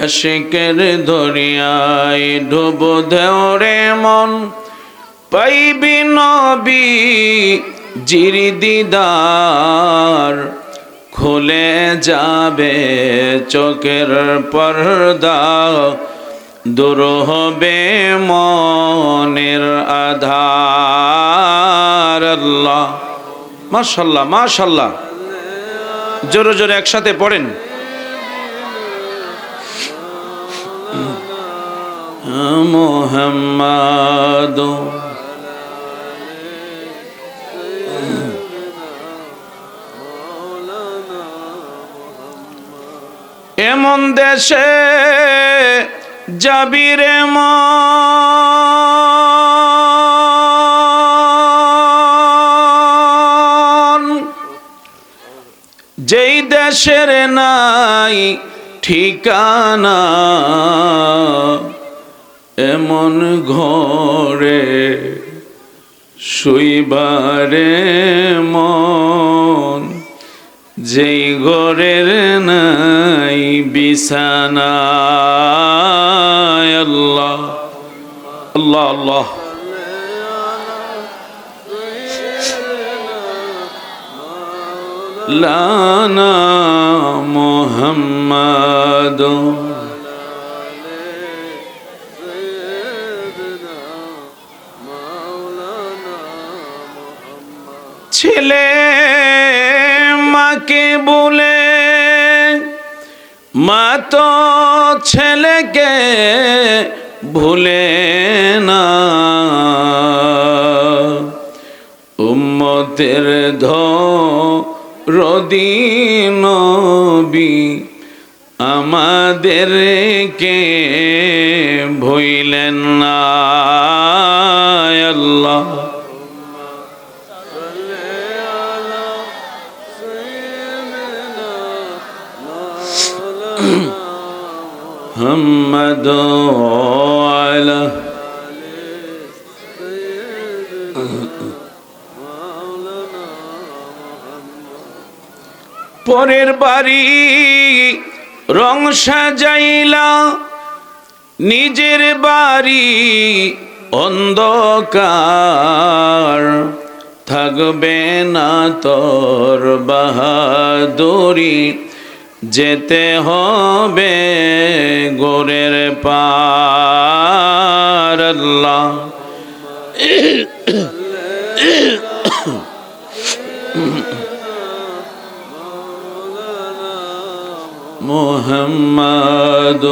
আশিকের দরিয়ায় ডুব দেওরে মন, পাইবি নবী জির দিদার, খুলে যাবে চোখের পর্দা, দূর হবে মনের আধার। আল্লাহ, মাশাআল্লাহ মাশাআল্লাহ, জোরে জোরে একসাথে পড়েন। মুহাম্মাদ এমন দেশে যাবি রে মন, যেই দেশের নাই ঠিকানা, এমন ঘরে শুইবারে মন, যেই ঘরের নাই বিছানা। আল্লাহ আল্লাহ আল্লাহ, লানা মুহাম্মাদ ছেলে মাকে বলে, মা তো ছেলেকে ভুলে না, উম্মতের দরদি নবী আমাদেরকে ভুলেন না। আল্লাহ মুহাম্মদ আলা পরের বাড়ি রং সাজাইলা, নিজের বাড়ি অন্ধকার, থাকবে না তোর বাহাদুরি, যেতে হবে গোরের পার। আল্লাহ মুহাম্মাদ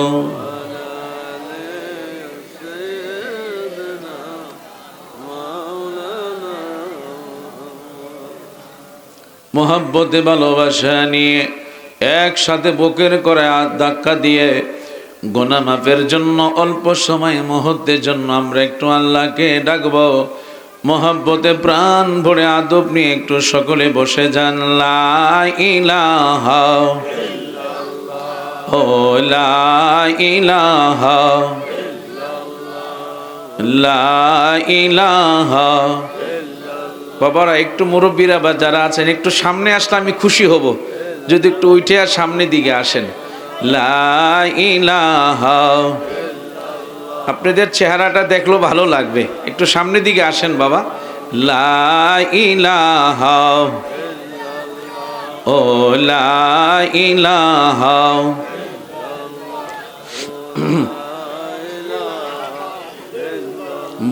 মোহাব্বতে ভালোবাসা নিয়ে একসাথে বুকের করে ধাক্কা দিয়ে গুনাহ মাফের জন্য অল্প সময় মুহূর্তের জন্য আমরা একটু আল্লাহকে ডাকবো। মোহাব্বতে প্রাণ ভরে আদব নিয়ে একটু সকলে বসে যান। লা ইলাহা ইল্লাল্লাহ, ও লা ইলাহা ইল্লাল্লাহ, লা ইলাহা। বাবারা একটু মুরব্বীরা বা যারা আছেন একটু সামনে আসলে আমি খুশি হব, যদি একটু উঠে আর সামনের দিকে আসেন। লা ইলাহা, আপনাদের চেহারাটা দেখলো ভালো লাগবে, একটু সামনের দিকে আসেন বাবা। লা ইলাহা, ও লা ইলাহা,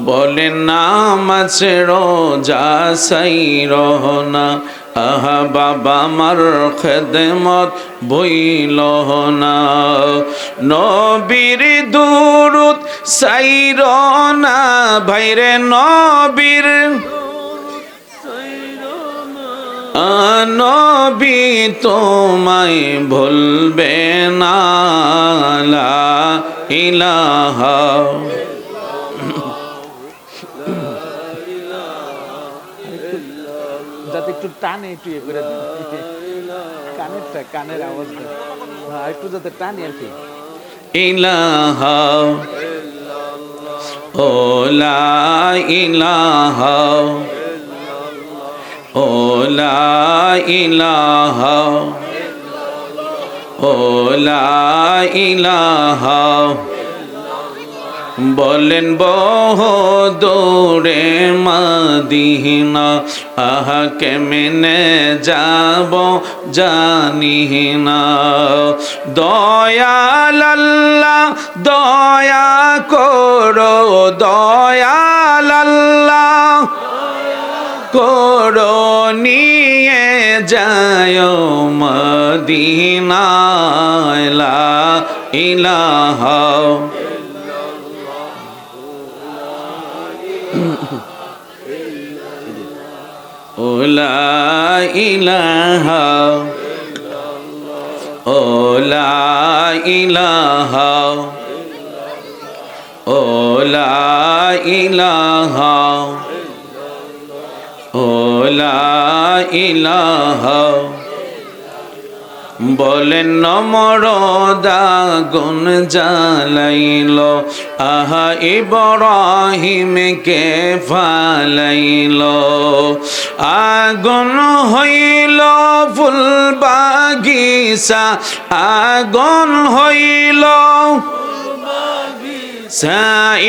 বলে নামাজ রোজা সাই রহনা, আহা বাবা মার খেদমত বইল না, নবীর দুরুদ সাইর না ভাইরে, নবীর নবী তোমায় ভুলবে না। লা ইলাহা, যাতে একটু টানে একটু ইয়ে করে কানেরটা, কানের আওয়াজটা একটু যাতে টানে আর কি। ইলাহা, ও লা ইলাহা, ও লা ইলাহা, ও ও লা ইলাহা বলেন বহু দূরে মদিনা আহা কেমনে যাব জানি না দয়াল আল্লাহ দয়া করো দয়াল আল্লাহ করো নিয়ে যায় মদিনায় লা ইলাহা ও লা ইলাহা ও লা ইলাহা ও লা ইলাহা ও লা ইলাহা বলেন নমরদাগুন জ্বালাইল আহা ইব্রাহিমকে ফালাইল আগুন হইল ফুল বাগিচা আগুন হইল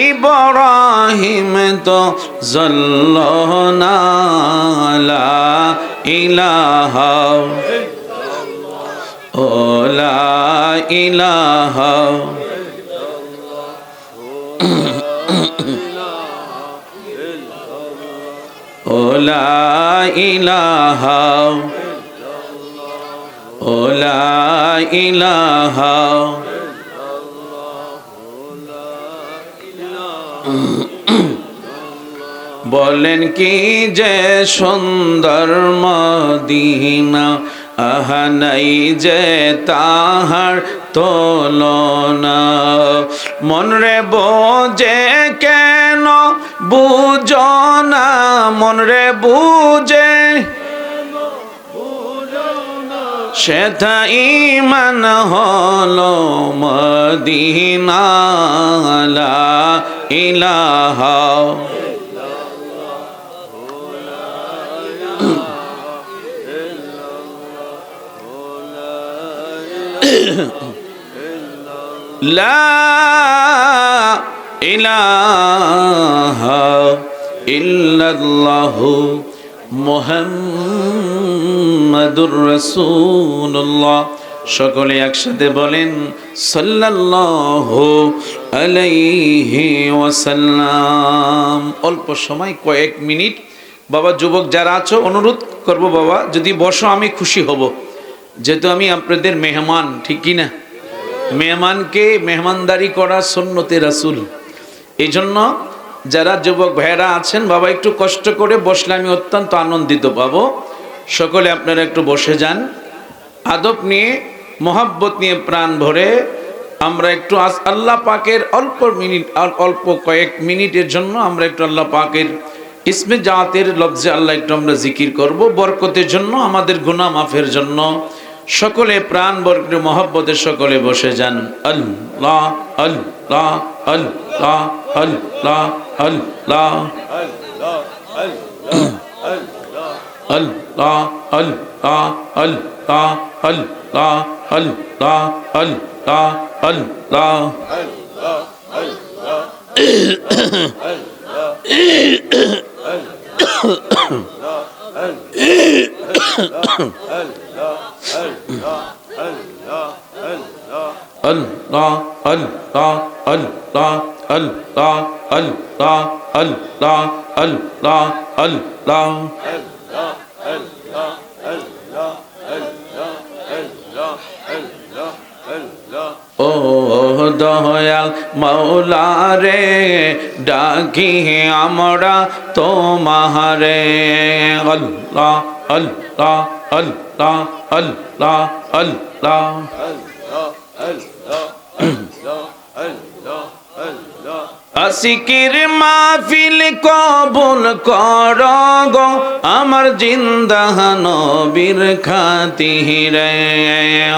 ইব্রাহিম তো জ্বলল না লা ইলাহা ও লা ইলাহা ও লা ইলাহা ও লা ইলাহা বলেন কি যে সুন্দর মদিনা আহা নাই যে তাহার তুলনা মন রে বোঝে কেন বুঝো না মন রে বুঝে সেথা ঈমান হলো মদিনা লা ইলাহা লা ইলাহা ইল্লাল্লাহু মুহাম্মাদুর রাসূলুল্লাহ সকলে একসাথে বলেন সাল্লাল্লাহু আলাইহি ওয়াসাল্লাম অল্প সময় কয়েক মিনিট বাবা যুবক যারা আছো অনুরোধ করব বাবা যদি বসো আমি খুশি হব যেহেতু আমি আপনাদের মেহমান ঠিক কি না মেহমানকে মেহমানদারি করা সুন্নতে রাসূল এই জন্য যারা যুবক ভাইরা আছেন বাবা একটু কষ্ট করে বসলে আমি অত্যন্ত আনন্দিত পাবো সকলে আপনারা একটু বসে যান আদব নিয়ে মোহাব্বত নিয়ে প্রাণ ভরে আমরা একটু আল্লাহ পাকের অল্প কয়েক মিনিটের জন্য আমরা একটু আল্লাহ পাকের ইসমে জাতের লফজে আল্লাহ একটু আমরা জিকির করব বরকতের জন্য আমাদের গুনাহ মাফের জন্য সকলে প্রাণ ভরে মোহাব্বতে সকলে বসে যান আল্লাহ আল্লাহ আল্লাহ আল্লাহ আল্লাহ আল্লাহ আল্লাহ আল্লাহ আল্লাহ আল্লাহ আল্লাহ আল্লাহ Allah Allah Allah Allah Allah Allah Allah Allah ও দয়াল মাওলা রে ডাকি আমরা তোমারে আল্লাহ আল্লাহ আল্লাহ আল্লাহ আল্লাহ আসিকির মাহফিল কবুল কর গো আমার জিন্দা নবীর খাতিরে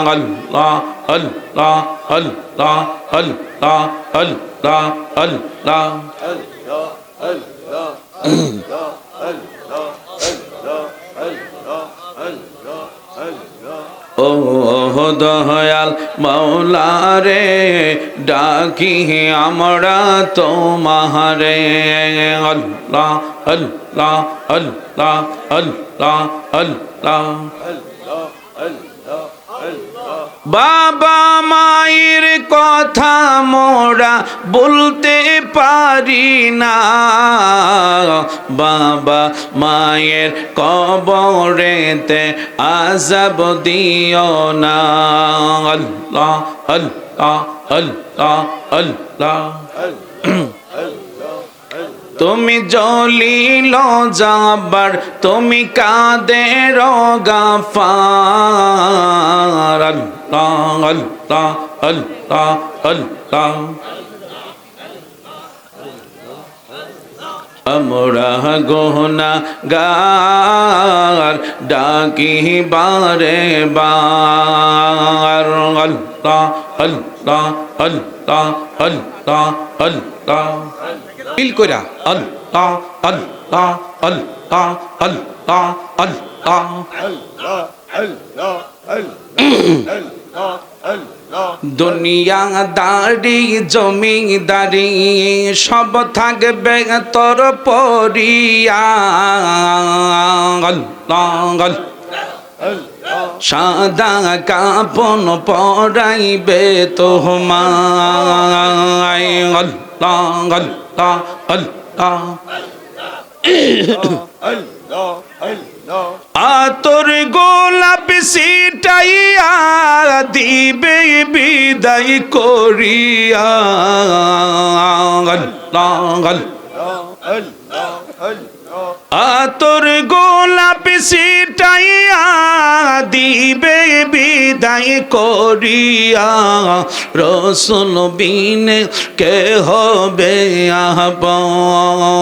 আল্লাহ আল্লাহ আল্লাহ আল্লাহ আল্লাহ আল্লাহ ও দয়াল মাওলা রে ডাকি আমরা তোমারে আল্লাহ আল্লাহ আল্লাহ আল্লাহ আল্লাহ বাবা মায়ের কথা মোরা বলতে পারি না বাবা মায়ের কবরেতে আযাব দিও না আল্লাহ আল্লাহ আল্লাহ আল্লাহ তুমি জলিল জাবার তুমি কাদের গাফার আল্লাহ আল্লাহ আল্লাহ আল্লাহ আমরা গুনাহগার ডাকি বারে বার আল্লাহ আল্লাহ আল্লাহ আল্লাহ আল্লাহ ফিল কইরা আল্লাহ আল্লাহ আল্লাহ আল্লাহ আল্লাহ দুনিয়া দাড়ি জমিদারি সব থাকবে তোর পরিয়া আল্লাহ সাদা কাপন পরাইবে তোমায় আল্লাহ আল্লাহ আল্লাহ আতর গোলাপ সিটাইয়া দিবে বিদায় করিয়া আল্লাহ আতর গোলাপ সিটাইয়া দিবে বিদায় করিয়া রসুল বিনে কে হবে আহ্বান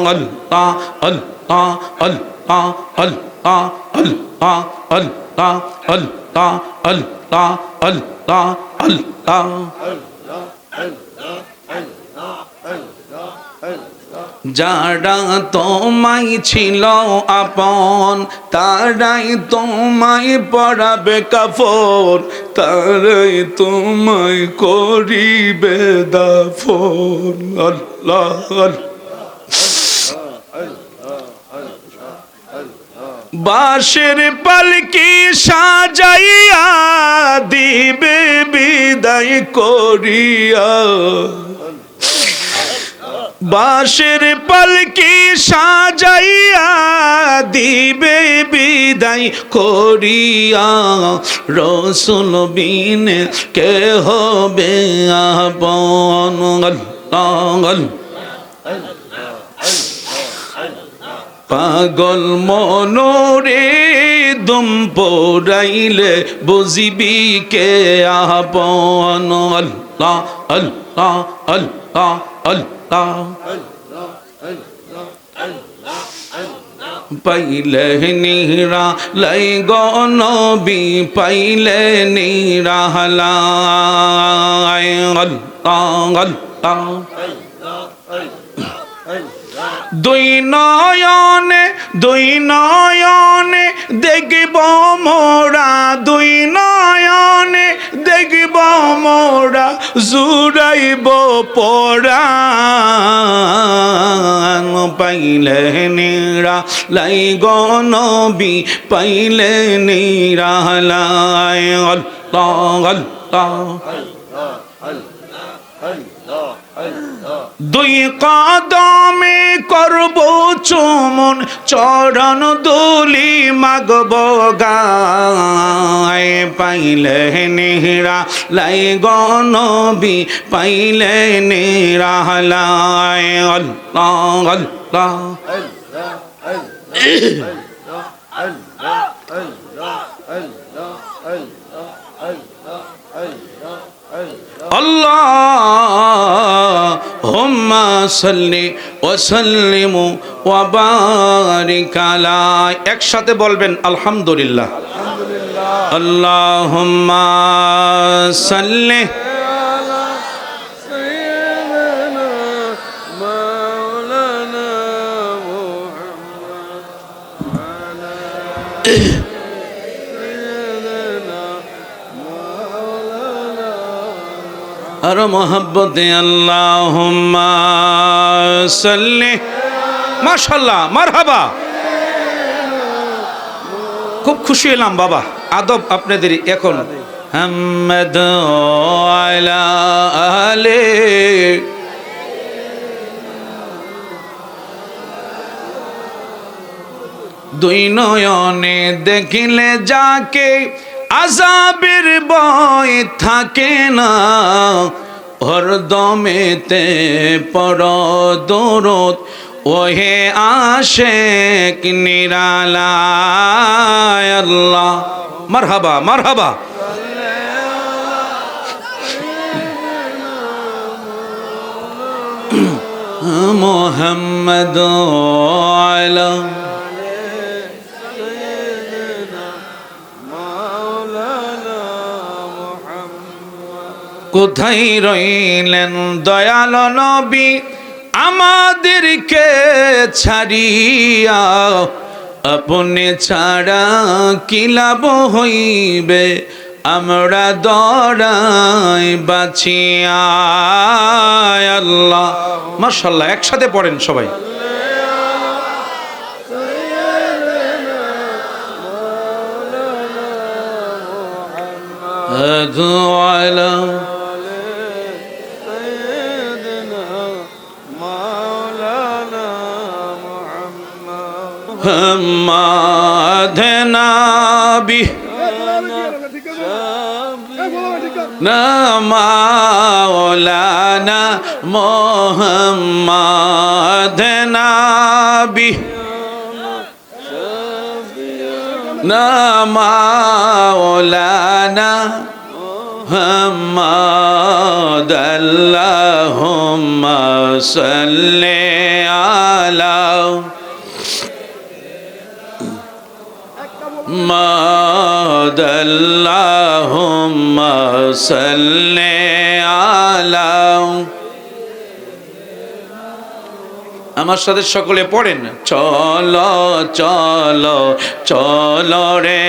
আল্লাহ আল্লাহ আল্লাহ আল্লাহ আল্লাহ আল্লাহ আল্লাহ আল্লাহ আল্লাহ আল্লাহ যারা তোমায় ছিল আপন তারাই তোমায় পরাবে কাফন তারাই তোমায় করিবে দাফন আল্লাহ বাঁশের পালকি সাজাইয়া দিবে বিদায় করিয়া বাঁশের পালকি সাজাইয়া দিবে বিদায় করিয়া রসুল বিনে কে হবে আপন আল্লাহ পাগল মনোরে দম পড়াইলে বুঝিবি কে আপন আল্লাহ আল্লাহ আল্লাহ আল্লাহ পাইলে নিরা লাই গনবি পাইলে নিরা লাই আল্লাহ আল্লাহ দুই নয়নে দেখব মোরা দুই নয়নে দেখব মোরা জুড়াইব পরাণ পাইলে নিরা লাই গনবি পাইলে নিরা লাই আল্লাহ আল্লাহ দুই কদমে করব চুমন চরণ দুলি মাগব গায় পাইলে নেহরা লাই গনবি পাইলে নেহরা লাই আল্লাহ আল্লাহ আল্লাহুম্মা সাল্লি ওয়া সাল্লিম ওয়া বারিক আলা একসাথে বলবেন আলহামদুলিল্লাহ আলহামদুলিল্লাহ আল্লাহুম্মা সাল্লি আলা সাইয়্যিদিনা মাওলানা মুহাম্মদ আলা আর মোহাব্বতে আল্লাহুম্মা সাল্লি। মাশাআল্লাহ, মারহাবা। খুব খুশি হলাম বাবা। আদব আপনাদের এখন। হাম্মাদ আলা আলে দুই নয়নে দেখিলে যাকে আযাবের ভয় থাকে না, হরদমেতে পড় দরুদ ওহে আশিক নিরালায়। আল্লাহ, মারহাবা মারহাবা। মুহাম্মদ আলা কোথায় রইলেন দয়াল নবী আমাদেরকে ছাড়িয়া, আপনি ছাড়া কি লাভ হইবে আমরা দরাই বাঁচিয়া। আল্লাহ, মাশাআল্লাহ, একসাথে পড়েন সবাই। নাবি না মাওলানা মোহাম্মদ নাবি না মাওলানা মোহাম্মদ। আল্লাহুম্মা সাল্লি আলা মুহাম্মদ। আল্লাহুম্মা সাল্লি আলা। আমার সাথে সকলে পড়েন। চলো চলো চলো রে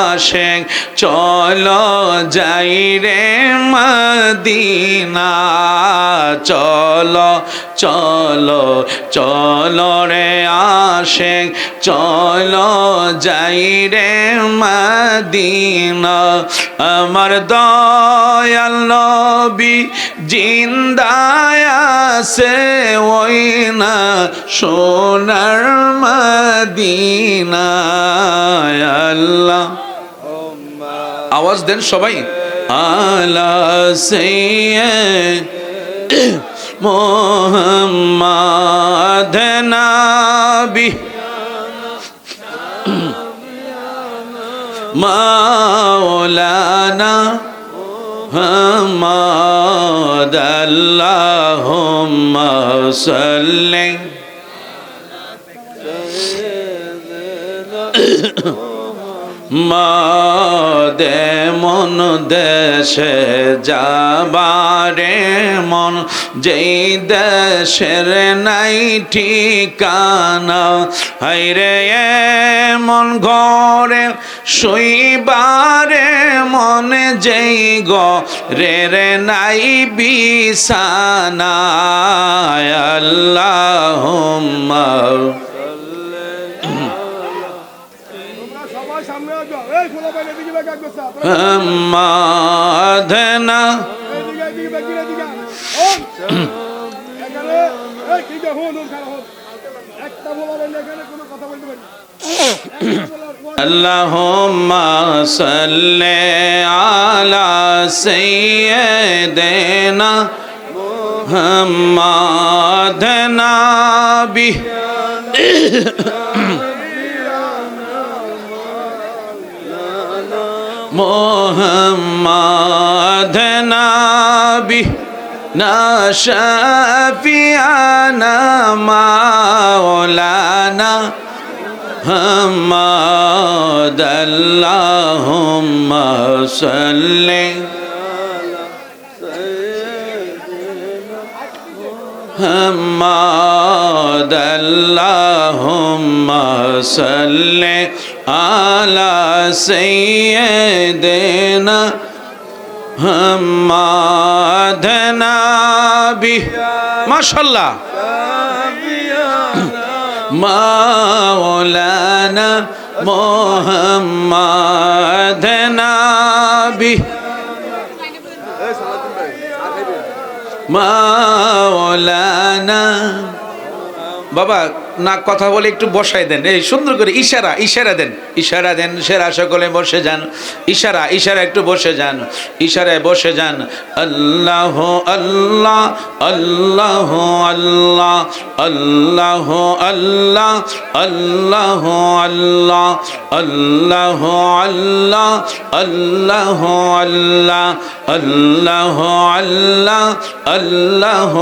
আশিক, চলো যাই রে মদিনা। চলো চলো চলো রে আশিক, চলো যাই রে মদিনা। আমার দয়াল নবী জিন্দায় আছে ওই না সোনার মদিনা। আল্লাহ, আওয়াজ দেন সবাই। আলা সাইয়্যিদ মুহাম্মদ নাবি মাওলানা মুহাম্মদ। আল্লাহুম্মা সাল্লি মাদে মন দেশে যাবারে মন, যেই দেশের নাই ঠিকানা। হায়রে মন ঘরে শুইবারে মন, যেই ঘরের নাই বিছানা। আল্লাহুম্মা মাধনা আল্লাহুম্মা সাল্লি আলা সাইয়্যিদিনা মুহাম্মদ নাবি মুহাম্মদ নাবি না শাফিয়ানা মাওলানা মুহাম্মদ। আল্লাহুম্মা সাল্লি মুহাম্মদ। আল্লাহুম্মা সাল্লি আলা সাইয়্যিদিনা মুহাম্মদ মাশাআল্লাহ মাওলানা মুহাম্মদ নবী মাওলানা বাবা না কথা বলে একটু বসাই দেন এই সুন্দর করে ইশারা দেন সেরা সকলে বসে যান ইশারা একটু বসে যান ইশারায় বসে যান আল্লাহ আল্লাহ আল্লাহ আল্লাহ আল্লাহ আল্লাহ আল্লাহ আল্লাহ আল্লাহ আল্লাহ আল্লাহ আল্লাহ আল্লাহ আল্লাহ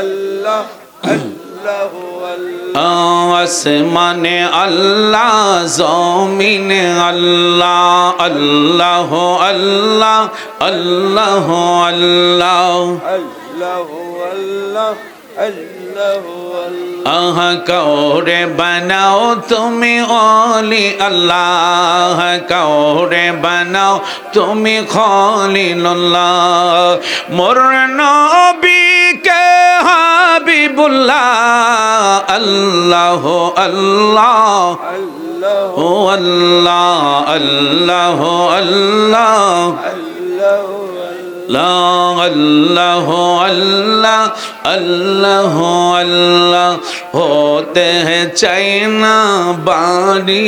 আল্লাহ আল্লাহ আসমানে আল্লাহ জমিনে আল্লাহ আল্লাহ আল্লাহ আল্লাহ আল্লাহ আহা কাউরে বানাও তুমি ওলি আল্লাহ কাউরে বানাও তুমি খলিলুল্লাহ মোর নবীকে হাবিবুল্লাহ আল্লাহ আল্লাহ ও আল্লাহ আল্লাহ আল্লাহ আল্লাহ আল্লাহ আল্লাহ আল্লাহ होते हैं चाइना बाड़ी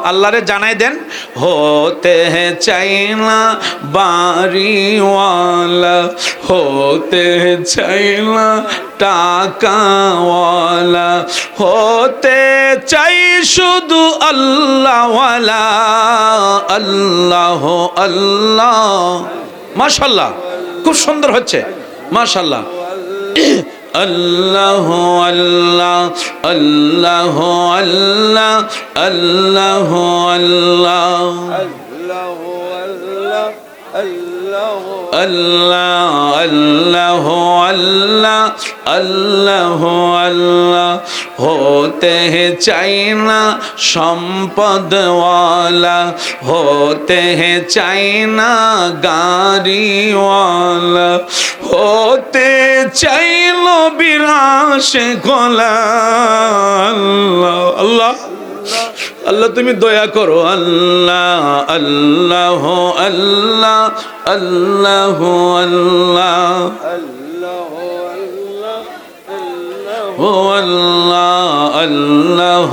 अल्लाह रे जानाई देन होते हैं चाइना बाड़ी वाला होते हैं चाइना टाका वाला होते चाই শুধু আল্লাহ ওয়ালা আল্লাহ আল্লাহ মাশাআল্লাহ খুব সুন্দর হচ্ছে মাশাআল্লাহ আল্লাহ আল্লাহ আল্লাহ আল্লাহ আল্লাহ আল্লাহ আল্লাহ আল্লাহ আল্লাহ আল্লাহ আল্লাহ होते हैं चाइना সম্পদ वाला होते हैं चाइना गाड़ी वाला होते चाइलो बिराश गोला अल्लाह अल्लाह আল্লাহ তুমি দয়া করো আল্লাহ আল্লাহ আল্লাহ আল্লাহ আল্লাহ ও আল্লাহ আল্লাহ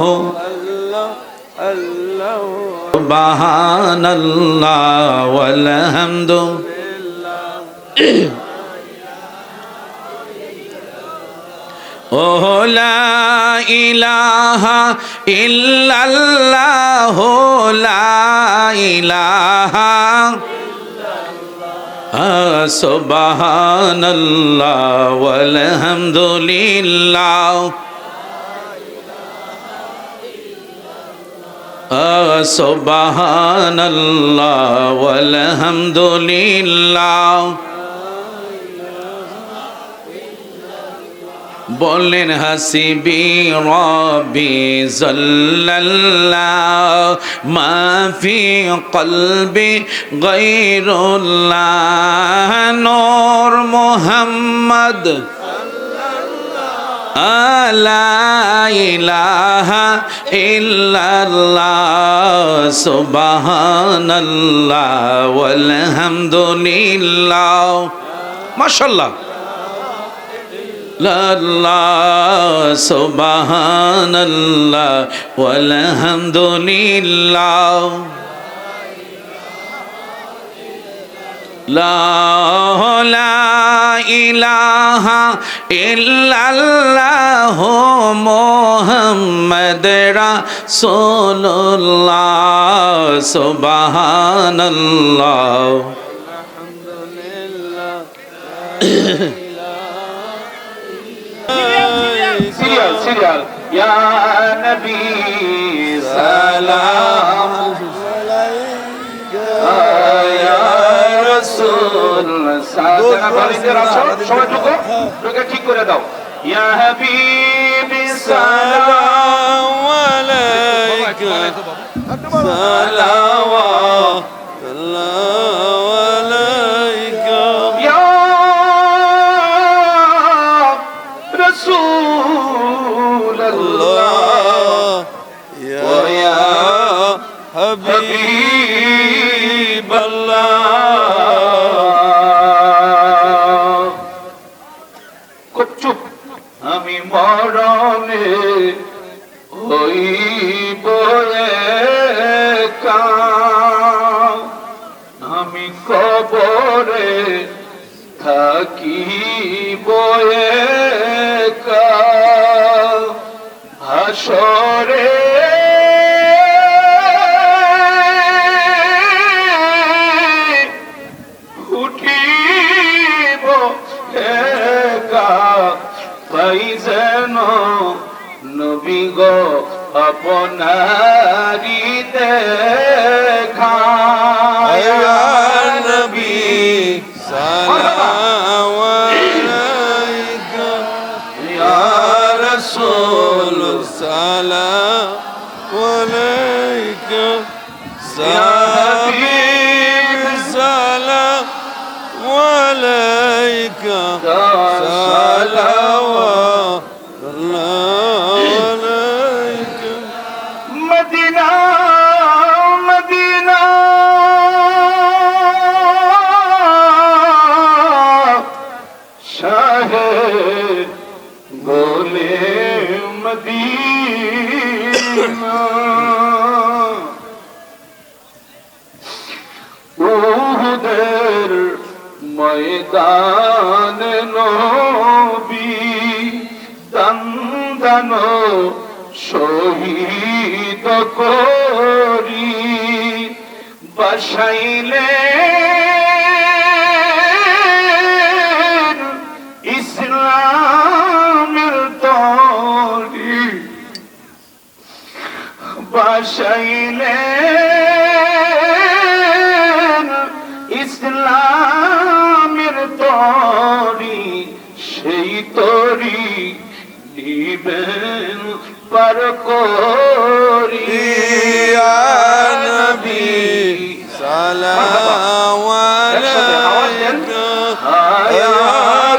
সুবহানাল্লাহ ওয়াল হামদুলিল্লাহ ও লা ইলাহা ইল্লাল্লাহ লা ইলাহা সুবহানাল্লাহ ওয়াল হামদুলিল্লাহ সুবহানাল্লাহ ওয়াল হামদুলিল্লাহ বলেন হাসিবি রব্বি জাল্লাল্লাহ মা ফি কলবি গায়রুল্লাহ নূর মুহাম্মদ লা ইলাহা ইল্লাল্লাহ সুবহানাল্লাহ ওয়াল হামদুলিল্লাহ মাশাআল্লাহ Allah subhanallah walhamdulillah la ilaha illallah muhammad rasulullah subhanallah alhamdulillah سيريال يا نبي سلام عليك يا رسول سادنا فريد رسول সবাই ঢোকে ঠিক করে দাও يا حبيبي سلام عليك صلوات الله عليك يا কবরে থাকিব একা, হাসরে উঠিব একা, পাই যেন নবী গো আপনারি দেখা। ইয়া নবী সালাম আলাইকা, ইয়া রাসূল সালাম আলাইকা, ইয়া হাবিব সালাম আলাইকা, সালাওয়াতুল্লাহ আলাইকা। মদিনা মদিনা শাহে গোলে মদিনা, উহুদের ময়দান নবী দান শহীদ করি বসাইলেন ইসলামের তরি, বসাইলেন ইসলামের তরি, সেই তরি নিবেন পার করি। ইয়া নবী সালাম আলাইকা, ইয়া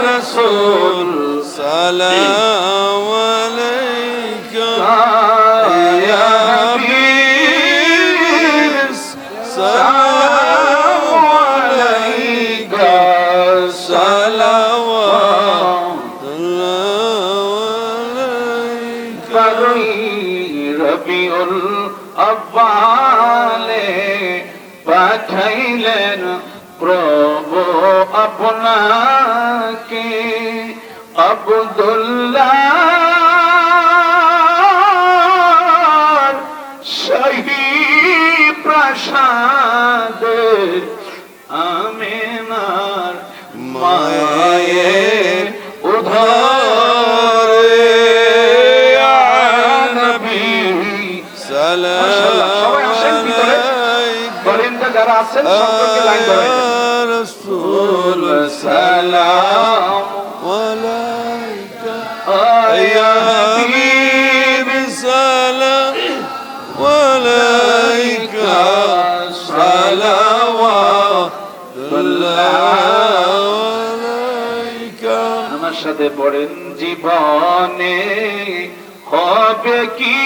রাসূল সালাম আলাইকা, ইয়া হাবিব সালাম আলাইকা, সালাওয়াতুল্লাহ আলাইকা। রবিউল আব্বালে পাঠাইলেন প্রভু আপনাকে, আব্দুল্লাহ শাহী প্রাসাদে আমিনার মায়ে উধারে। ইয়া নবী সালাম আলাইকা, যারা আছেন সম্পর্কে লাইন ধরে রাসূল সালাম আলাইকা, ইয়া হাবিব সালাম আলাইকা, সালাওয়াতুল্লাহ আলাইকা। আমার সাথে পড়েন জীবনে হবে কি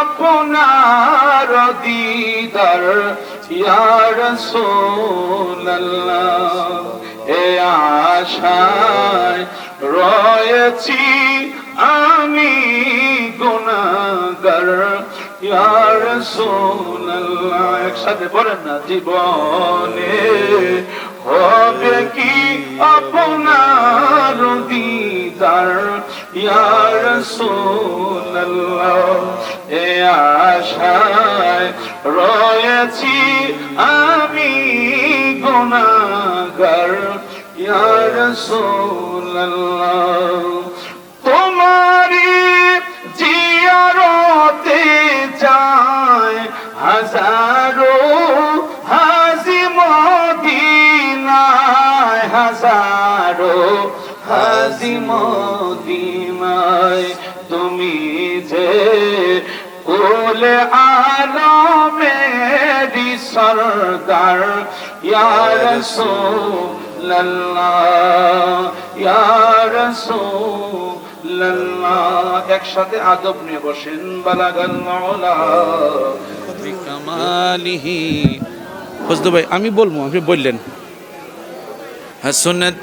আপনার দিদার, ইয়া রাসূলুল্লাহ এ আশায় রয়েছি আমি গুনাহগার, ইয়া রাসূলুল্লাহ। একসাথে বলেন না, জীবনে হবে কি আপনার দিদার, ইয়া রাসূলুল্লাহ এ আশায় রয়েছি আমি গুনাহগার, ইয়া রাসূলুল্লাহ। তোমারি জিয়ারতে যায় হাজারো হাজি মদিনায়, হাজারো হাজি মদিনায়। তুমি যে কুলে আলমেরি সরদার, ইয়া রাসূলুল্লাহ ইয়া রাসূলুল্লাহ। একসাথে আদব নিয়ে বসেন। বালাগাল মাওলা বিকামালিহি। ফজলু ভাই আমি বলবো, আপনি বললেন হাসনাত